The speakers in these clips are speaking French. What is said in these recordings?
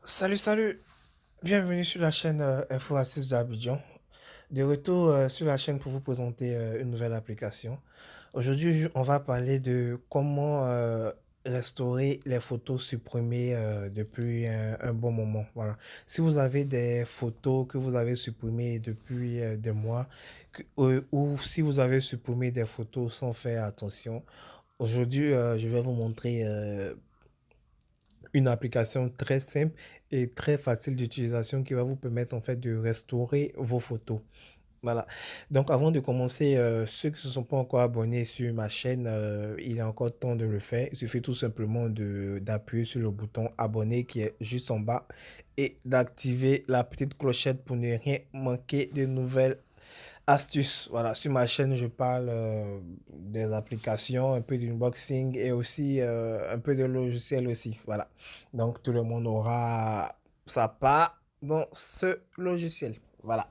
Salut, salut! Bienvenue sur la chaîne Info Astuces d'Abidjan. De retour sur la chaîne pour vous présenter une nouvelle application. Aujourd'hui, on va parler de comment restaurer les photos supprimées depuis un bon moment. Voilà. Si vous avez des photos que vous avez supprimées depuis des mois, ou si vous avez supprimé des photos sans faire attention, aujourd'hui, je vais vous montrer une application très simple et très facile d'utilisation qui va vous permettre en fait de restaurer vos photos. Voilà. Donc avant de commencer, ceux qui ne se sont pas encore abonnés sur ma chaîne, il est encore temps de le faire. Il suffit tout simplement d'appuyer sur le bouton abonner qui est juste en bas et d'activer la petite clochette pour ne rien manquer de nouvelles astuces. Voilà, sur ma chaîne, je parle des applications, un peu d'unboxing et aussi un peu de logiciels aussi. Voilà. Donc, tout le monde aura sa part dans ce logiciel. Voilà.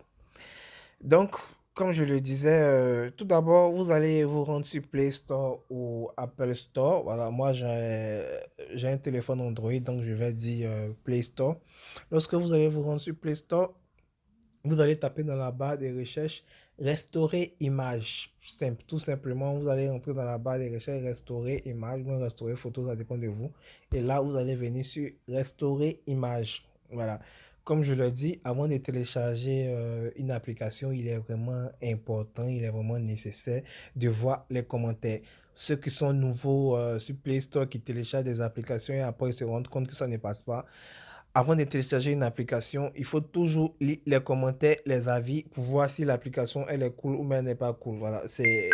Donc, comme je le disais, tout d'abord, vous allez vous rendre sur Play Store ou Apple Store. Voilà, moi, j'ai un téléphone Android, donc je vais dire Play Store. Lorsque vous allez vous rendre sur Play Store, vous allez taper dans la barre des recherches restaurer image. Simple, tout simplement, vous allez entrer dans la barre des recherches restaurer image, ou restaurer photo, ça dépend de vous. Et là, vous allez venir sur restaurer image. Voilà. Comme je le dis, avant de télécharger une application, il est vraiment important, il est vraiment nécessaire de voir les commentaires. Ceux qui sont nouveaux sur Play Store, qui téléchargent des applications et après ils se rendent compte que ça ne passe pas, avant de télécharger une application, il faut toujours lire les commentaires, les avis pour voir si l'application elle est cool ou même elle n'est pas cool. Voilà, c'est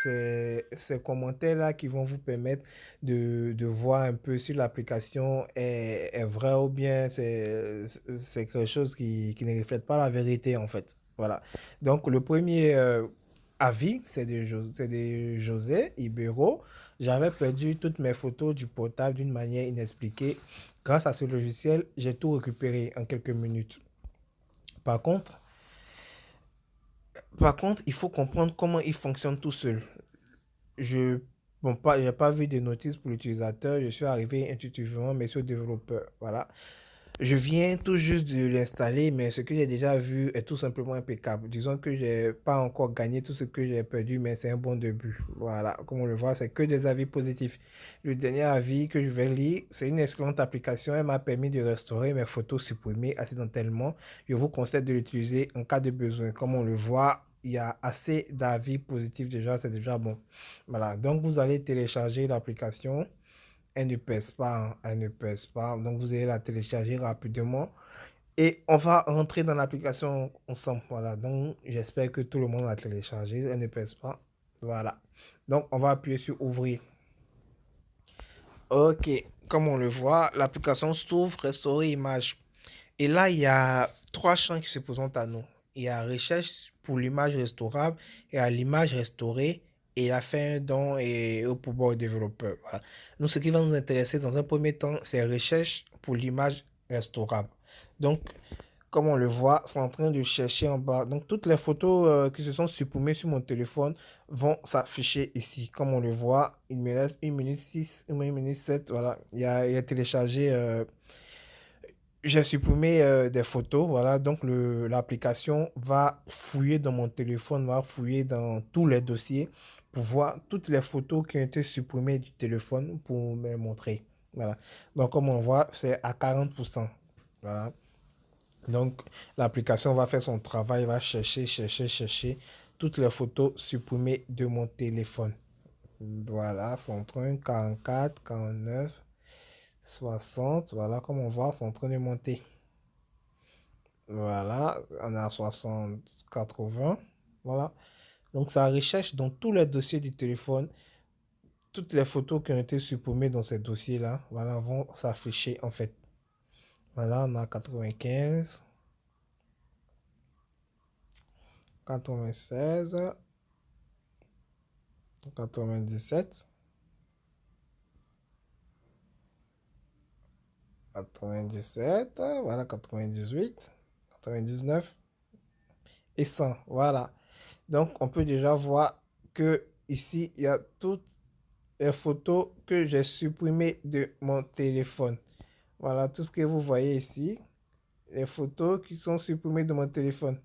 ces commentaires-là qui vont vous permettre de voir un peu si l'application est vraie ou bien c'est quelque chose qui ne reflète pas la vérité en fait. Voilà. Donc le premier avis, c'est de José Ibero. J'avais perdu toutes mes photos du portable d'une manière inexpliquée. Grâce à ce logiciel, j'ai tout récupéré en quelques minutes. Par contre, il faut comprendre comment il fonctionne tout seul. Je j'ai pas vu de notice pour l'utilisateur. Je suis arrivé intuitivement, mais sur le développeur. Voilà. Je viens tout juste de l'installer, mais ce que j'ai déjà vu est tout simplement impeccable. Disons que j'ai pas encore gagné tout ce que j'ai perdu, mais c'est un bon début. Voilà, comme on le voit, c'est que des avis positifs. Le dernier avis que je vais lire, c'est une excellente application. Elle m'a permis de restaurer mes photos supprimées accidentellement. Je vous conseille de l'utiliser en cas de besoin. Comme on le voit, il y a assez d'avis positifs déjà, c'est déjà bon. Voilà, donc vous allez télécharger l'application. Elle ne pèse pas, hein, elle ne pèse pas. Donc vous allez la télécharger rapidement et on va rentrer dans l'application ensemble. Voilà, donc j'espère que tout le monde l'a téléchargé. Elle ne pèse pas. Voilà. Donc on va appuyer sur ouvrir. Ok, comme on le voit, l'application s'ouvre, restaurer image. Et là, il y a trois champs qui se présentent à nous. Il y a recherche pour l'image restaurable, il y a l'image restaurée et il a fait un don et au pouvoir au développeur. Voilà. Nous, ce qui va nous intéresser dans un premier temps, c'est recherche pour l'image restaurable. Donc, comme on le voit, c'est en train de chercher en bas. Donc, toutes les photos qui se sont supprimées sur mon téléphone vont s'afficher ici. Comme on le voit, il me reste 1 minute 6, 1 minute 7. Voilà, il a téléchargé j'ai supprimé des photos, voilà, donc l'application va fouiller dans mon téléphone, va fouiller dans tous les dossiers pour voir toutes les photos qui ont été supprimées du téléphone pour me montrer. Voilà. Donc, comme on voit, c'est à 40%. Voilà. Donc, l'application va faire son travail, va chercher toutes les photos supprimées de mon téléphone. Voilà, 130, 44, 49, 60. Voilà, comme on voit, c'est en train de monter. Voilà, on a 60, 80. Voilà. Donc, ça recherche dans tous les dossiers du téléphone. Toutes les photos qui ont été supprimées dans ces dossiers-là, voilà, vont s'afficher en fait. Voilà, on a 95, 96, 97, 97, voilà, 98, 99 et 100. Voilà. Donc, on peut déjà voir que ici, il y a toutes les photos que j'ai supprimées de mon téléphone. Voilà tout ce que vous voyez ici, les photos qui sont supprimées de mon téléphone.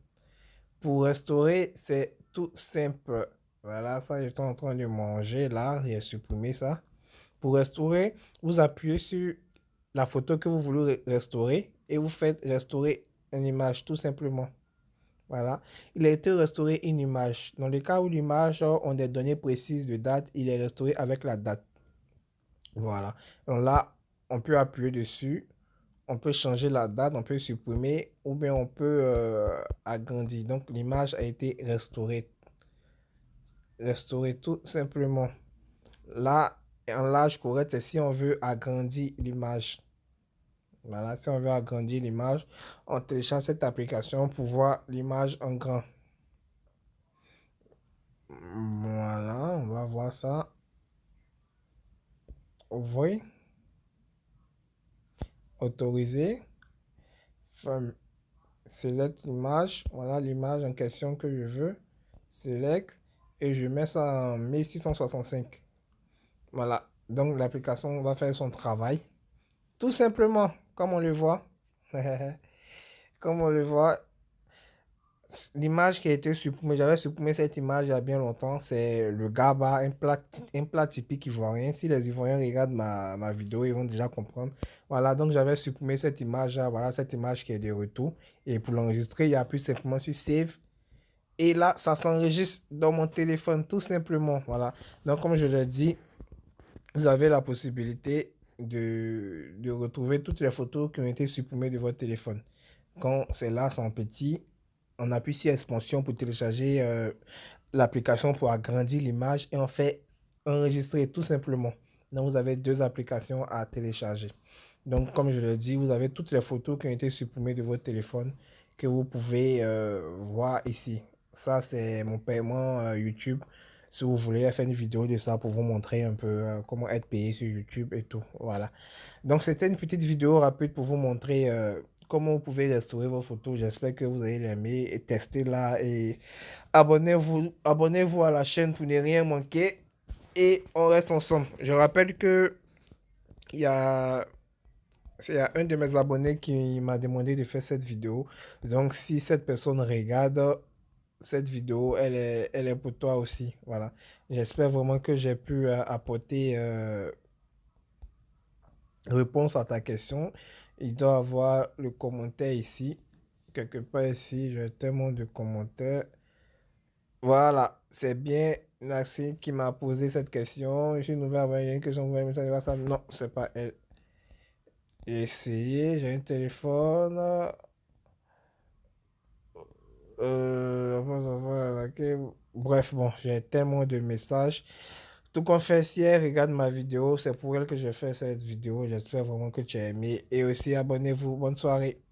Pour restaurer, c'est tout simple. Voilà, ça, j'étais en train de manger là, j'ai supprimé ça. Pour restaurer, vous appuyez sur la photo que vous voulez restaurer et vous faites restaurer une image tout simplement. Voilà. Il a été restauré une image. Dans le cas où l'image a des données précises de date, il est restauré avec la date. Voilà. Donc là, on peut appuyer dessus. On peut changer la date, on peut supprimer ou bien on peut agrandir. Donc l'image a été restaurée. Restaurée tout simplement. Là, en l'âge correct, c'est si on veut agrandir l'image. Voilà, si on veut agrandir l'image, on télécharge cette application pour voir l'image en grand. Voilà, on va voir ça. Vous voyez, autoriser, select l'image. Voilà l'image en question que je veux. Select et je mets ça en 1665. Voilà, donc l'application va faire son travail. Tout simplement, comme on le voit. Comme on le voit, l'image qui a été supprimée, j'avais supprimé cette image il y a bien longtemps, c'est le GABA, un plat typique ivoirien. Si les Ivoiriens regardent ma vidéo, ils vont déjà comprendre. Voilà, donc j'avais supprimé cette image, voilà cette image qui est de retour. Et pour l'enregistrer, il y a plus simplement sur Save. Et là, ça s'enregistre dans mon téléphone, tout simplement. Voilà, donc comme je l'ai dit, vous avez la possibilité de retrouver toutes les photos qui ont été supprimées de votre téléphone. Quand c'est là, c'est en petit, on appuie sur expansion pour télécharger l'application pour agrandir l'image et on fait enregistrer tout simplement. Donc vous avez deux applications à télécharger. Donc comme je l'ai dit, vous avez toutes les photos qui ont été supprimées de votre téléphone que vous pouvez voir ici. Ça c'est mon paiement YouTube. Si vous voulez faire une vidéo de ça pour vous montrer un peu comment être payé sur YouTube et tout. Voilà. Donc c'était une petite vidéo rapide pour vous montrer comment vous pouvez restaurer vos photos. J'espère que vous allez l'aimer et tester là. Et abonnez-vous à la chaîne pour ne rien manquer. Et on reste ensemble. Je rappelle que il y a, il y a un de mes abonnés qui m'a demandé de faire cette vidéo. Donc si cette personne regarde cette vidéo, elle est pour toi aussi. Voilà. J'espère vraiment que j'ai pu apporter réponse à ta question. Il doit avoir le commentaire ici. Quelque part ici, j'ai tellement de commentaires. Voilà, c'est bien Nassim qui m'a posé cette question. Je suis nouvelle envoyer une question, envoyer un message WhatsApp. Non, c'est pas elle. J'ai essayé, j'ai un téléphone. Bref, bon, j'ai tellement de messages. Tout qu'on fait, si elle regarde ma vidéo, c'est pour elle que je fais cette vidéo. J'espère vraiment que tu as aimé. Et aussi, abonnez-vous. Bonne soirée.